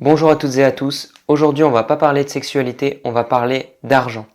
Bonjour à toutes et à tous. Aujourd'hui, on va pas parler de sexualité, on va parler d'argent.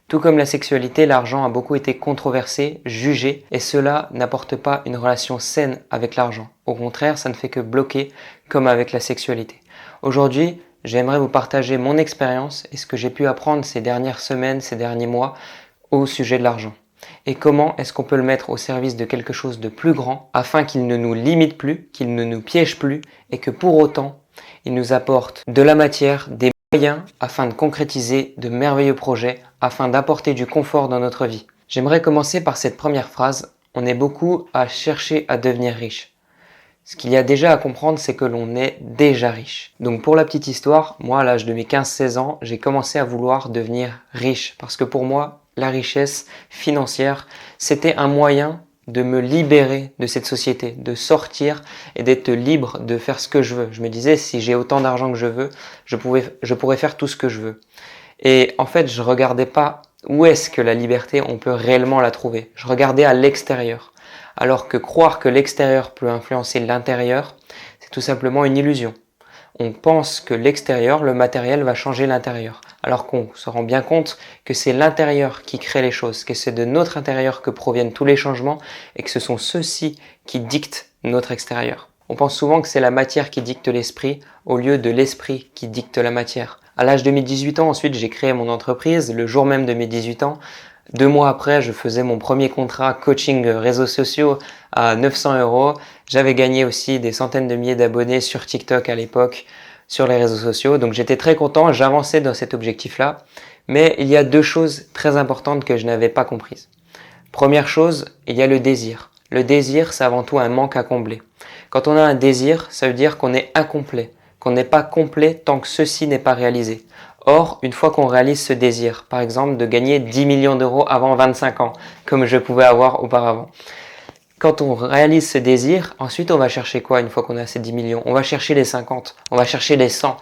Tout comme la sexualité, l'argent a beaucoup été controversé, jugé, et cela n'apporte pas une relation saine avec l'argent. Au contraire, ça ne fait que bloquer, comme avec la sexualité. Aujourd'hui, j'aimerais vous partager mon expérience et ce que j'ai pu apprendre ces dernières semaines, ces derniers mois, au sujet de l'argent. Et comment est-ce qu'on peut le mettre au service de quelque chose de plus grand, afin qu'il ne nous limite plus, qu'il ne nous piège plus, et que pour autant, il nous apporte de la matière, des moyens afin de concrétiser de merveilleux projets, afin d'apporter du confort dans notre vie. J'aimerais commencer par cette première phrase. On est beaucoup à chercher à devenir riche. Ce qu'il y a déjà à comprendre, c'est que l'on est déjà riche. Donc pour la petite histoire, moi à l'âge de mes 15-16 ans, j'ai commencé à vouloir devenir riche. Parce que pour moi, la richesse financière, c'était un moyen de me libérer de cette société, de sortir et d'être libre de faire ce que je veux. Je me disais, si j'ai autant d'argent que je veux, je pourrais faire tout ce que je veux. Et en fait, je regardais pas où est-ce que la liberté, on peut réellement la trouver. Je regardais à l'extérieur. Alors que croire que l'extérieur peut influencer l'intérieur, c'est tout simplement une illusion. On pense que l'extérieur, le matériel, va changer l'intérieur. Alors qu'on se rend bien compte que c'est l'intérieur qui crée les choses, que c'est de notre intérieur que proviennent tous les changements et que ce sont ceux-ci qui dictent notre extérieur. On pense souvent que c'est la matière qui dicte l'esprit au lieu de l'esprit qui dicte la matière. À l'âge de mes 18 ans, ensuite, j'ai créé mon entreprise. Le jour même de mes 18 ans, 2 mois après, je faisais mon premier contrat coaching réseaux sociaux à 900 €. J'avais gagné aussi des centaines de milliers d'abonnés sur TikTok à l'époque, sur les réseaux sociaux. Donc j'étais très content, j'avançais dans cet objectif-là. Mais il y a deux choses très importantes que je n'avais pas comprises. Première chose, il y a le désir. Le désir, c'est avant tout un manque à combler. Quand on a un désir, ça veut dire qu'on est incomplet, qu'on n'est pas complet tant que ceci n'est pas réalisé. Or, une fois qu'on réalise ce désir, par exemple de gagner 10 millions d'euros avant 25 ans, comme je pouvais avoir auparavant, quand on réalise ce désir, ensuite on va chercher quoi une fois qu'on a ces 10 millions? On va chercher les 50, on va chercher les 100,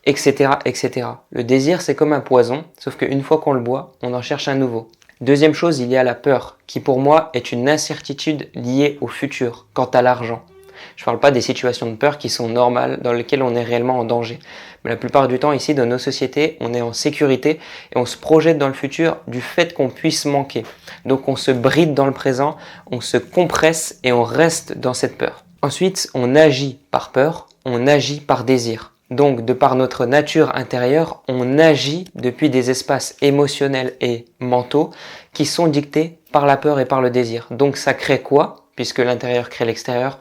etc., etc. Le désir, c'est comme un poison, sauf qu'une fois qu'on le boit, on en cherche un nouveau. Deuxième chose, il y a la peur, qui pour moi est une incertitude liée au futur, quant à l'argent. Je ne parle pas des situations de peur qui sont normales, dans lesquelles on est réellement en danger. Mais la plupart du temps, ici, dans nos sociétés, on est en sécurité et on se projette dans le futur du fait qu'on puisse manquer. Donc on se bride dans le présent, on se compresse et on reste dans cette peur. Ensuite, on agit par peur, on agit par désir. Donc, de par notre nature intérieure, on agit depuis des espaces émotionnels et mentaux qui sont dictés par la peur et par le désir. Donc, ça crée quoi? Puisque l'intérieur crée l'extérieur,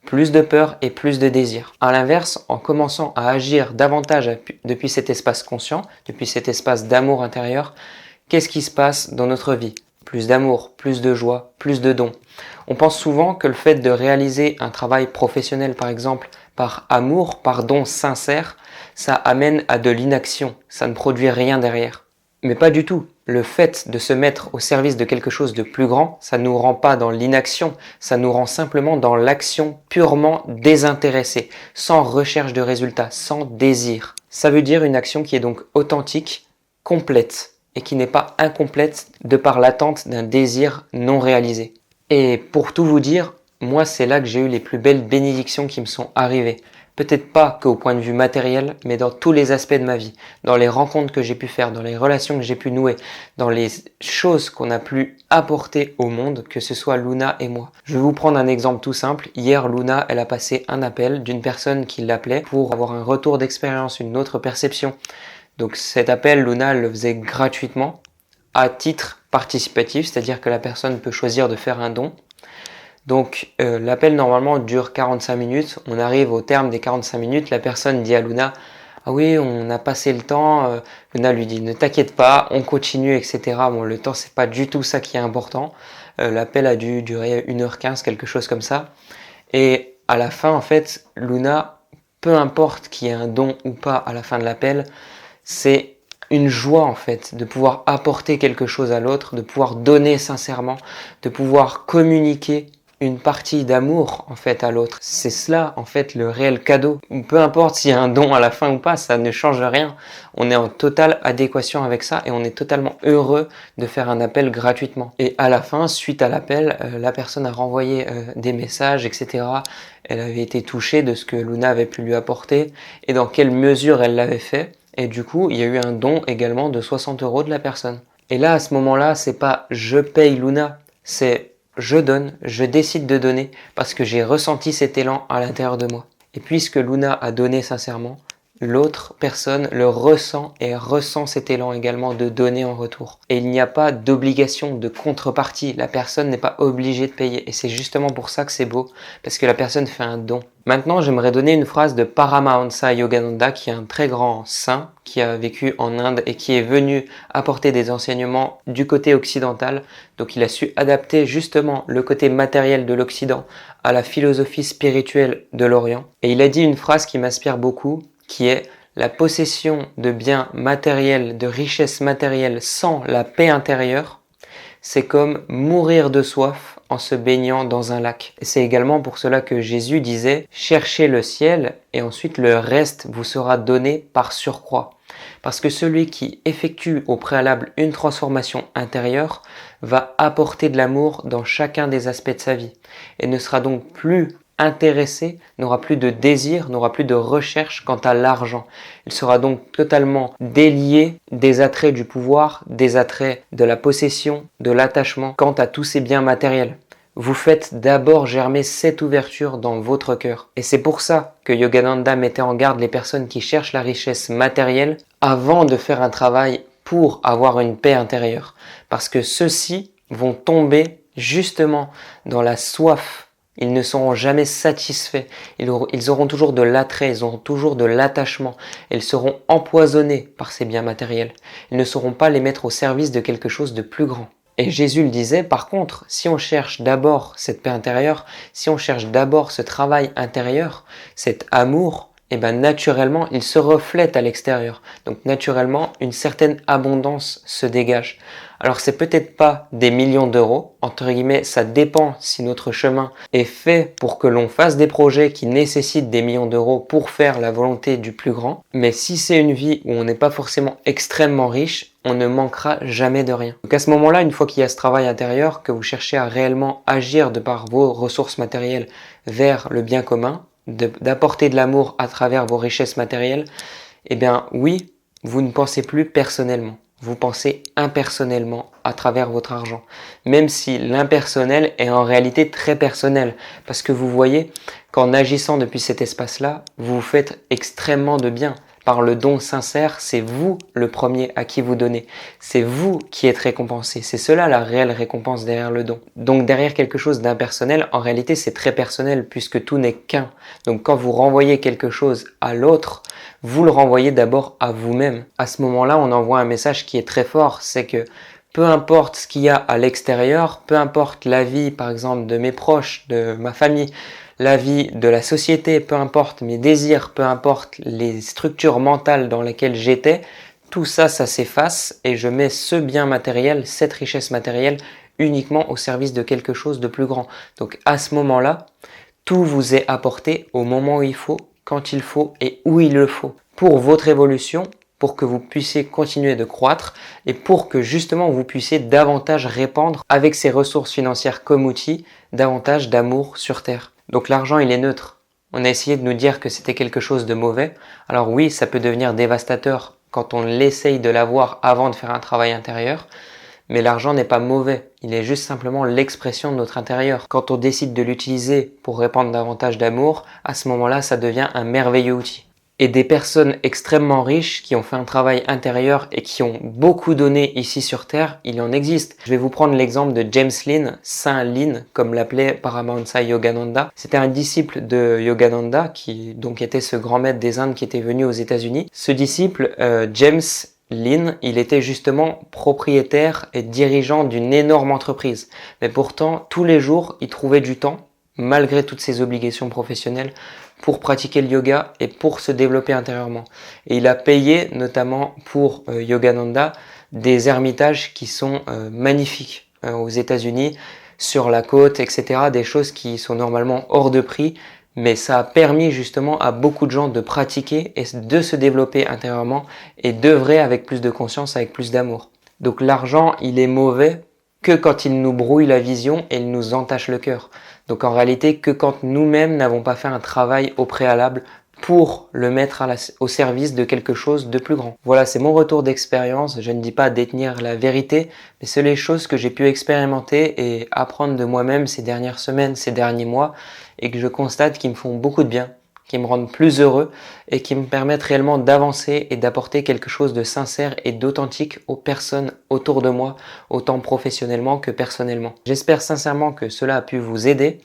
plus de peur et plus de désir. À l'inverse, en commençant à agir davantage depuis cet espace conscient, depuis cet espace d'amour intérieur, qu'est-ce qui se passe dans notre vie? Plus d'amour, plus de joie, plus de dons. On pense souvent que le fait de réaliser un travail professionnel, par exemple, par amour, par don sincère, ça amène à de l'inaction, ça ne produit rien derrière. Mais pas du tout. Le fait de se mettre au service de quelque chose de plus grand, ça ne nous rend pas dans l'inaction, ça nous rend simplement dans l'action purement désintéressée, sans recherche de résultats, sans désir. Ça veut dire une action qui est donc authentique, complète, et qui n'est pas incomplète de par l'attente d'un désir non réalisé. Et pour tout vous dire, moi c'est là que j'ai eu les plus belles bénédictions qui me sont arrivées. Peut-être pas qu'au point de vue matériel, mais dans tous les aspects de ma vie, dans les rencontres que j'ai pu faire, dans les relations que j'ai pu nouer, dans les choses qu'on a pu apporter au monde, que ce soit Luna et moi. Je vais vous prendre un exemple tout simple. Hier, Luna, elle a passé un appel d'une personne qui l'appelait pour avoir un retour d'expérience, une autre perception. Donc cet appel, Luna, elle le faisait gratuitement, à titre participatif, c'est-à-dire que la personne peut choisir de faire un don. Donc l'appel normalement dure 45 minutes, on arrive au terme des 45 minutes, la personne dit à Luna « Ah oui, on a passé le temps », Luna lui dit « Ne t'inquiète pas, on continue, etc. » Bon, le temps, c'est pas du tout ça qui est important. L'appel a dû durer 1h15, quelque chose comme ça. Et à la fin, en fait, Luna, peu importe qu'il y ait un don ou pas à la fin de l'appel, c'est une joie en fait de pouvoir apporter quelque chose à l'autre, de pouvoir donner sincèrement, de pouvoir communiquer une partie d'amour en fait à l'autre. C'est cela en fait le réel cadeau. Peu importe s'il y a un don à la fin ou pas, ça ne change rien. On est en totale adéquation avec ça et on est totalement heureux de faire un appel gratuitement. Et à la fin, suite à l'appel, la personne a renvoyé des messages, etc. Elle avait été touchée de ce que Luna avait pu lui apporter et dans quelle mesure elle l'avait fait. Et du coup, il y a eu un don également de 60 € de la personne. Et là, à ce moment-là, c'est pas je paye Luna, c'est je donne, je décide de donner parce que j'ai ressenti cet élan à l'intérieur de moi. Et puisque Luna a donné sincèrement, l'autre personne le ressent et ressent cet élan également de donner en retour. Et il n'y a pas d'obligation de contrepartie. La personne n'est pas obligée de payer. Et c'est justement pour ça que c'est beau, parce que la personne fait un don. Maintenant, j'aimerais donner une phrase de Paramahansa Yogananda, qui est un très grand saint, qui a vécu en Inde et qui est venu apporter des enseignements du côté occidental. Donc il a su adapter justement le côté matériel de l'Occident à la philosophie spirituelle de l'Orient. Et il a dit une phrase qui m'inspire beaucoup, qui est la possession de biens matériels, de richesses matérielles sans la paix intérieure, c'est comme mourir de soif en se baignant dans un lac. Et c'est également pour cela que Jésus disait « Cherchez le ciel et ensuite le reste vous sera donné par surcroît ». Parce que celui qui effectue au préalable une transformation intérieure va apporter de l'amour dans chacun des aspects de sa vie et ne sera donc plus intéressé, n'aura plus de désir, n'aura plus de recherche quant à l'argent. Il sera donc totalement délié des attraits du pouvoir, des attraits de la possession, de l'attachement quant à tous ces biens matériels. Vous faites d'abord germer cette ouverture dans votre cœur. Et c'est pour ça que Yogananda mettait en garde les personnes qui cherchent la richesse matérielle avant de faire un travail pour avoir une paix intérieure. Parce que ceux-ci vont tomber justement dans la soif. Ils ne seront jamais satisfaits. Ils auront toujours de l'attrait, ils auront toujours de l'attachement. Ils seront empoisonnés par ces biens matériels. Ils ne sauront pas les mettre au service de quelque chose de plus grand. Et Jésus le disait, par contre, si on cherche d'abord cette paix intérieure, si on cherche d'abord ce travail intérieur, cet amour, et bien naturellement, il se reflète à l'extérieur. Donc naturellement, une certaine abondance se dégage. Alors c'est peut-être pas des millions d'euros, entre guillemets, ça dépend si notre chemin est fait pour que l'on fasse des projets qui nécessitent des millions d'euros pour faire la volonté du plus grand. Mais si c'est une vie où on n'est pas forcément extrêmement riche, on ne manquera jamais de rien. Donc à ce moment-là, une fois qu'il y a ce travail intérieur, que vous cherchez à réellement agir de par vos ressources matérielles vers le bien commun, d'apporter de l'amour à travers vos richesses matérielles, eh bien oui, vous ne pensez plus personnellement. Vous pensez impersonnellement à travers votre argent. Même si l'impersonnel est en réalité très personnel. Parce que vous voyez qu'en agissant depuis cet espace-là, vous vous faites extrêmement de bien. Par le don sincère, c'est vous le premier à qui vous donnez. C'est vous qui êtes récompensé. C'est cela la réelle récompense derrière le don. Donc derrière quelque chose d'impersonnel, en réalité c'est très personnel puisque tout n'est qu'un. Donc quand vous renvoyez quelque chose à l'autre, vous le renvoyez d'abord à vous-même. À ce moment-là, on envoie un message qui est très fort, c'est que peu importe ce qu'il y a à l'extérieur, peu importe la vie par exemple de mes proches, de ma famille, la vie de la société, peu importe mes désirs, peu importe les structures mentales dans lesquelles j'étais, tout ça, ça s'efface et je mets ce bien matériel, cette richesse matérielle uniquement au service de quelque chose de plus grand. Donc à ce moment-là, tout vous est apporté au moment où il faut, quand il faut et où il le faut. Pour votre évolution, pour que vous puissiez continuer de croître et pour que justement vous puissiez davantage répandre avec ces ressources financières comme outil, davantage d'amour sur Terre. Donc l'argent, il est neutre. On a essayé de nous dire que c'était quelque chose de mauvais. Alors oui, ça peut devenir dévastateur quand on essaye de l'avoir avant de faire un travail intérieur. Mais l'argent n'est pas mauvais. Il est juste simplement l'expression de notre intérieur. Quand on décide de l'utiliser pour répandre davantage d'amour, à ce moment-là, ça devient un merveilleux outil. Et des personnes extrêmement riches qui ont fait un travail intérieur et qui ont beaucoup donné ici sur Terre, il en existe. Je vais vous prendre l'exemple de James Lin, Saint Lin, comme l'appelait Paramahansa Yogananda. C'était un disciple de Yogananda qui donc était ce grand maître des Indes qui était venu aux États-Unis. Ce disciple, James Lin, il était justement propriétaire et dirigeant d'une énorme entreprise. Mais pourtant, tous les jours, il trouvait du temps, malgré toutes ses obligations professionnelles, pour pratiquer le yoga et pour se développer intérieurement. Et il a payé notamment pour Yogananda des ermitages qui sont magnifiques aux États-Unis. sur la côte, etc. Des choses qui sont normalement hors de prix, mais ça a permis justement à beaucoup de gens de pratiquer et de se développer intérieurement et d'œuvrer avec plus de conscience, avec plus d'amour. Donc l'argent, il est mauvais que quand il nous brouille la vision et il nous entache le cœur. Donc en réalité, que quand nous-mêmes n'avons pas fait un travail au préalable pour le mettre au service de quelque chose de plus grand. Voilà, c'est mon retour d'expérience. Je ne dis pas détenir la vérité, mais c'est les choses que j'ai pu expérimenter et apprendre de moi-même ces dernières semaines, ces derniers mois, et que je constate qui me font beaucoup de bien, qui me rendent plus heureux et qui me permettent réellement d'avancer et d'apporter quelque chose de sincère et d'authentique aux personnes autour de moi, autant professionnellement que personnellement. J'espère sincèrement que cela a pu vous aider.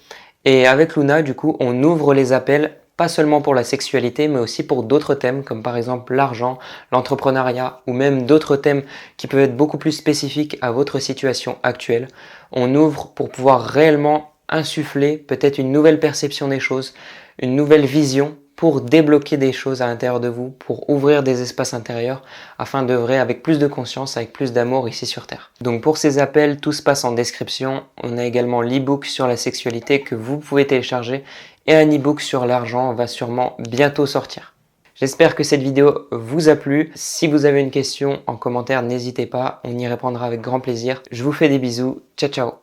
Et avec Luna, du coup, on ouvre les appels pas seulement pour la sexualité, mais aussi pour d'autres thèmes, comme par exemple l'argent, l'entrepreneuriat, ou même d'autres thèmes qui peuvent être beaucoup plus spécifiques à votre situation actuelle. On ouvre pour pouvoir réellement insuffler peut-être une nouvelle perception des choses, une nouvelle vision pour débloquer des choses à l'intérieur de vous, pour ouvrir des espaces intérieurs, afin d'œuvrer avec plus de conscience, avec plus d'amour ici sur Terre. Donc pour ces appels, tout se passe en description. On a également l'e-book sur la sexualité que vous pouvez télécharger et un e-book sur l'argent va sûrement bientôt sortir. J'espère que cette vidéo vous a plu. Si vous avez une question en commentaire, n'hésitez pas, on y répondra avec grand plaisir. Je vous fais des bisous, ciao ciao.